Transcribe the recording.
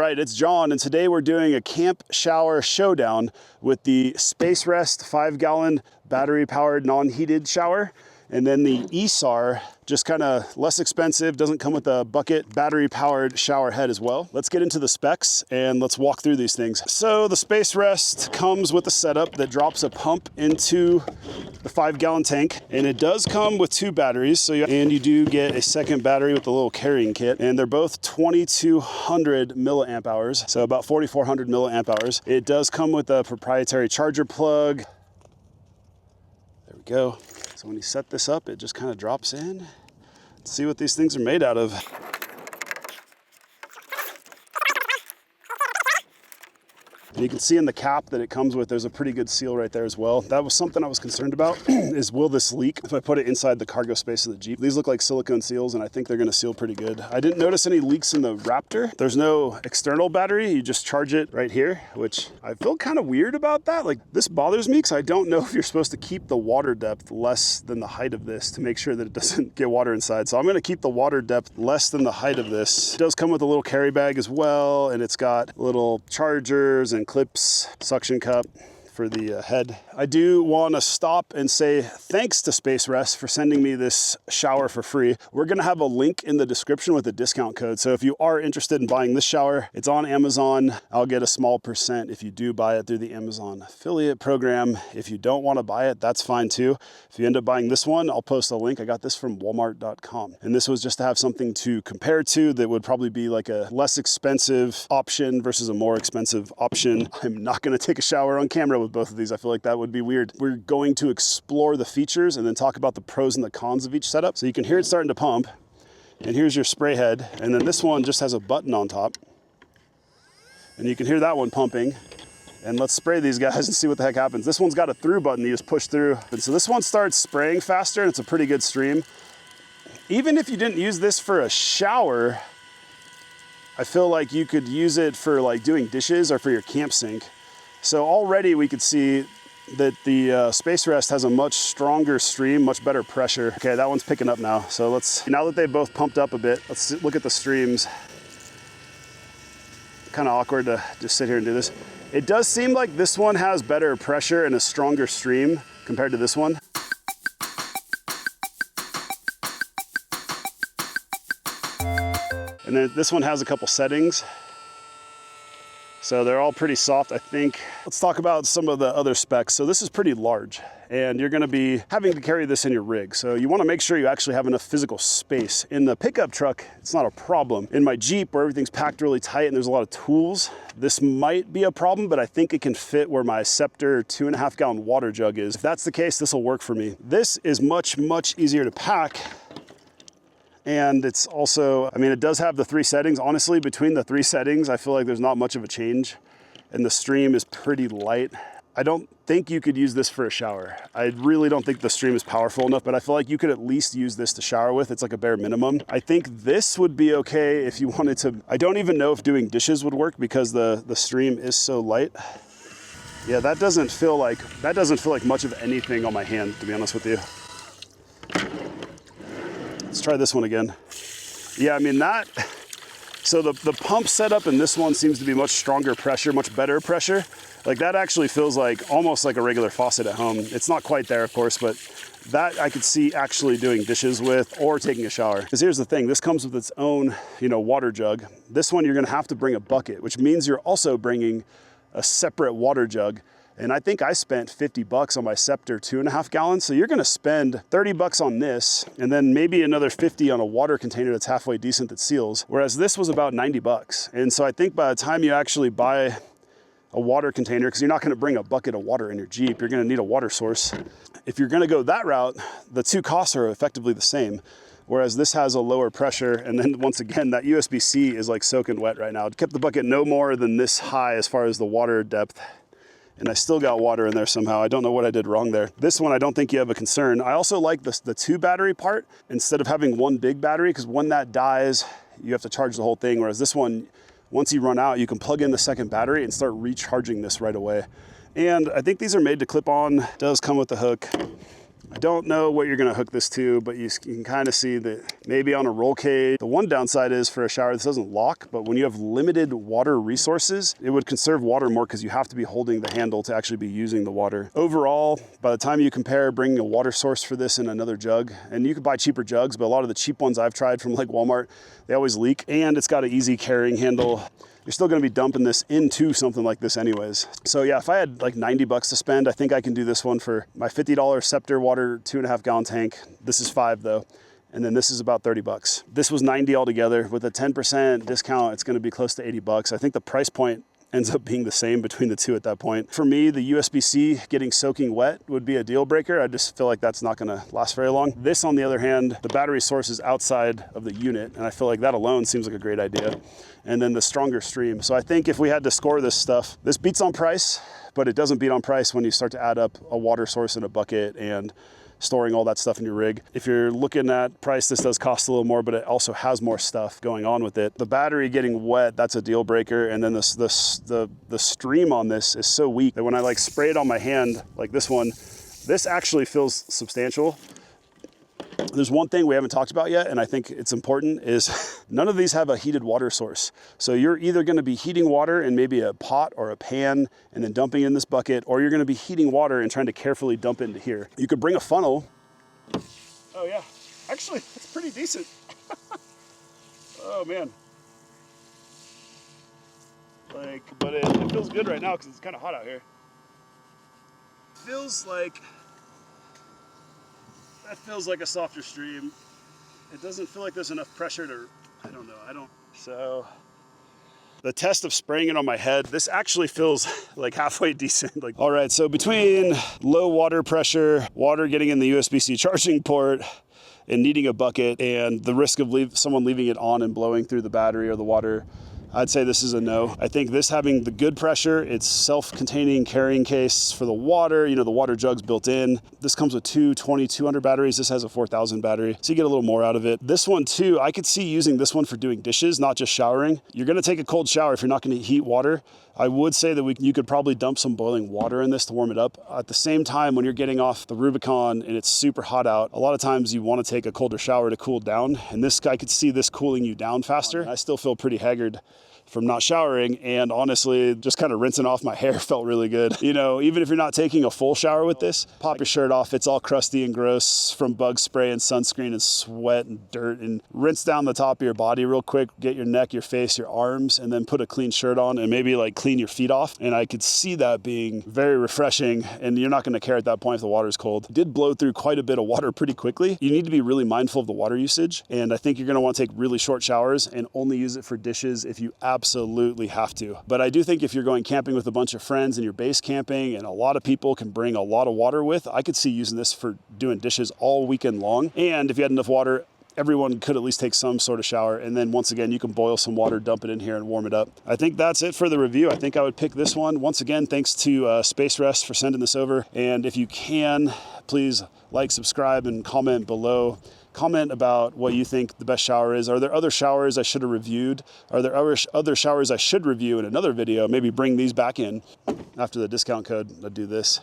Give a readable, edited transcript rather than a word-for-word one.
right, it's John, and today we're doing a camp shower showdown with the SpaceRest 5-gallon battery-powered non-heated shower, and then the ESAR, just kind of less expensive, doesn't come with a bucket, battery-powered shower head as well. Let's get into the specs and let's walk through these things. So the SpaceRest comes with a setup that drops a pump into the 5-gallon tank, and it does come with 2 batteries. And you do get a second battery with the little carrying kit, and they're both 2200 milliamp hours, so about 4400 milliamp hours. It does come with a proprietary charger plug. There we go. So when you set this up, it just kind of drops in. Let's see what these things are made out of. And you can see in the cap that it comes with, there's a pretty good seal right there as well. That was something I was concerned about, is will this leak if I put it inside the cargo space of the Jeep? These look like silicone seals, and I think they're gonna seal pretty good. I didn't notice any leaks in the Raptor. There's no external battery. You just charge it right here, which I feel kind of weird about that. Like, this bothers me because I don't know if you're supposed to keep the water depth less than the height of this to make sure that it doesn't get water inside. So I'm gonna keep the water depth less than the height of this. It does come with a little carry bag as well, and it's got little chargers and clips, suction cup for the head. I do want to stop and say thanks to SpaceRest for sending me this shower for free. We're going to have a link in the description with a discount code. So if you are interested in buying this shower, it's on Amazon. I'll get a small percent if you do buy it through the Amazon affiliate program. If you don't want to buy it, that's fine too. If you end up buying this one, I'll post a link. I got this from Walmart.com. And this was just to have something to compare to that would probably be like a less expensive option versus a more expensive option. I'm not going to take a shower on camera with both of these. I feel like that would be weird. We're going to explore the features and then talk about the pros and the cons of each setup. So you can hear it starting to pump, and here's your spray head. And then this one just has a button on top, and you can hear that one pumping. And let's spray these guys and see what the heck happens. This one's got a through button you just push through. And so this one starts spraying faster, and it's a pretty good stream. Even if you didn't use this for a shower, I feel like you could use it for like doing dishes or for your camp sink. So already we could see that the SpaceRest has a much stronger stream, much better pressure. Okay, that one's picking up now. So now that they both pumped up a bit, let's look at the streams. Kind of awkward to just sit here and do this. It does seem like this one has better pressure and a stronger stream compared to this one. And then this one has a couple settings. So they're all pretty soft, I think. Let's talk about some of the other specs. So this is pretty large, and you're gonna be having to carry this in your rig. So you wanna make sure you actually have enough physical space. In the pickup truck, it's not a problem. In my Jeep, where everything's packed really tight and there's a lot of tools, this might be a problem, but I think it can fit where my Scepter 2.5 gallon water jug is. If that's the case, this will work for me. This is much, much easier to pack. And it's also, I mean, it does have the 3 settings. Honestly, between the 3 settings, I feel like there's not much of a change, and the stream is pretty light. I don't think you could use this for a shower. I really don't think the stream is powerful enough, but I feel like you could at least use this to shower with. It's like a bare minimum. I think this would be okay if you wanted to. I don't even know if doing dishes would work because the stream is so light. Yeah, that doesn't feel like much of anything on my hand, to be honest with you. Let's try this one again. Yeah, I mean so the pump setup in this one seems to be much stronger pressure, much better pressure. Like that actually feels like almost like a regular faucet at home. It's not quite there, of course, but that I could see actually doing dishes with or taking a shower. Because here's the thing, this comes with its own, water jug. This one you're gonna have to bring a bucket, which means you're also bringing a separate water jug. And I think I spent 50 bucks on my Scepter 2.5 gallons. So you're gonna spend 30 bucks on this, and then maybe another 50 on a water container that's halfway decent that seals. Whereas this was about 90 bucks. And so I think by the time you actually buy a water container, because you're not gonna bring a bucket of water in your Jeep, you're gonna need a water source. If you're gonna go that route, the 2 costs are effectively the same. Whereas this has a lower pressure, and then once again, that USB-C is like soaking wet right now. It kept the bucket no more than this high as far as the water depth. And I still got water in there somehow. I don't know what I did wrong there. This one, I don't think you have a concern. I also like the 2 battery part instead of having 1 big battery, because when that dies, you have to charge the whole thing. Whereas this one, once you run out, you can plug in the second battery and start recharging this right away. And I think these are made to clip on. It does come with the hook. I don't know what you're gonna hook this to, but you can kind of see that maybe on a roll cage. The one downside is for a shower, this doesn't lock, but when you have limited water resources, it would conserve water more because you have to be holding the handle to actually be using the water. Overall, by the time you compare bringing a water source for this in another jug, and you could buy cheaper jugs, but a lot of the cheap ones I've tried from like Walmart, they always leak, and it's got an easy carrying handle. You're still gonna be dumping this into something like this anyways. So yeah, if I had like 90 bucks to spend, I think I can do this one for my $50 Scepter water 2.5 gallon tank. This is 5 though. And then this is about 30 bucks. This was 90 altogether. With a 10% discount, it's gonna be close to 80 bucks. I think the price point ends up being the same between the two at that point. For me, the USB-C getting soaking wet would be a deal breaker. I just feel like that's not gonna last very long. This, on the other hand, the battery source is outside of the unit, and I feel like that alone seems like a great idea. And then the stronger stream. So I think if we had to score this stuff, this beats on price, but it doesn't beat on price when you start to add up a water source in a bucket and storing all that stuff in your rig. If you're looking at price, this does cost a little more, but it also has more stuff going on with it. The battery getting wet, that's a deal breaker. And then the stream on this is so weak that when I like spray it on my hand, like this one, this actually feels substantial. There's one thing we haven't talked about yet, and I think it's important, is none of these have a heated water source. So you're either gonna be heating water in maybe a pot or a pan and then dumping in this bucket, or you're gonna be heating water and trying to carefully dump into here. You could bring a funnel. Oh yeah, actually, it's pretty decent. Oh man. Like, but it feels good right now because it's kind of hot out here. Feels like, that feels like a softer stream. It doesn't feel like there's enough pressure to, I don't know, so the test of spraying it on my head, this actually feels like halfway decent. Like, all right, so between low water pressure, water getting in the USB-C charging port, and needing a bucket, and the risk of someone leaving it on and blowing through the battery or the water, I'd say this is a no. I think this having the good pressure, it's self-containing carrying case for the water, you know, the water jug's built in. This comes with two 2200 batteries. This has a 4000 battery, so you get a little more out of it. This one too, I could see using this one for doing dishes, not just showering. You're gonna take a cold shower if you're not gonna heat water. I would say that you could probably dump some boiling water in this to warm it up. At the same time, when you're getting off the Rubicon and it's super hot out, a lot of times you wanna take a colder shower to cool down, and this guy could see this cooling you down faster. I still feel pretty haggard from not showering, and honestly, just kind of rinsing off my hair felt really good. You know, even if you're not taking a full shower with this, pop your shirt off. It's all crusty and gross from bug spray and sunscreen and sweat and dirt, and rinse down the top of your body real quick, get your neck, your face, your arms, and then put a clean shirt on and maybe like clean your feet off. And I could see that being very refreshing, and you're not gonna care at that point if the water's cold. It did blow through quite a bit of water pretty quickly. You need to be really mindful of the water usage, and I think you're gonna wanna take really short showers and only use it for dishes if you absolutely have to. But I do think if you're going camping with a bunch of friends and you're base camping and a lot of people can bring a lot of water with, I could see using this for doing dishes all weekend long. And if you had enough water, everyone could at least take some sort of shower. And then once again, you can boil some water, dump it in here and warm it up. I think that's it for the review. I think I would pick this one. Once again, thanks to SpaceRest for sending this over. And if you can, please like, subscribe, and comment below. Comment about what you think the best shower is. Are there other showers I should have reviewed? Are there other showers I should review in another video? Maybe bring these back in. After the discount code, I'd do this.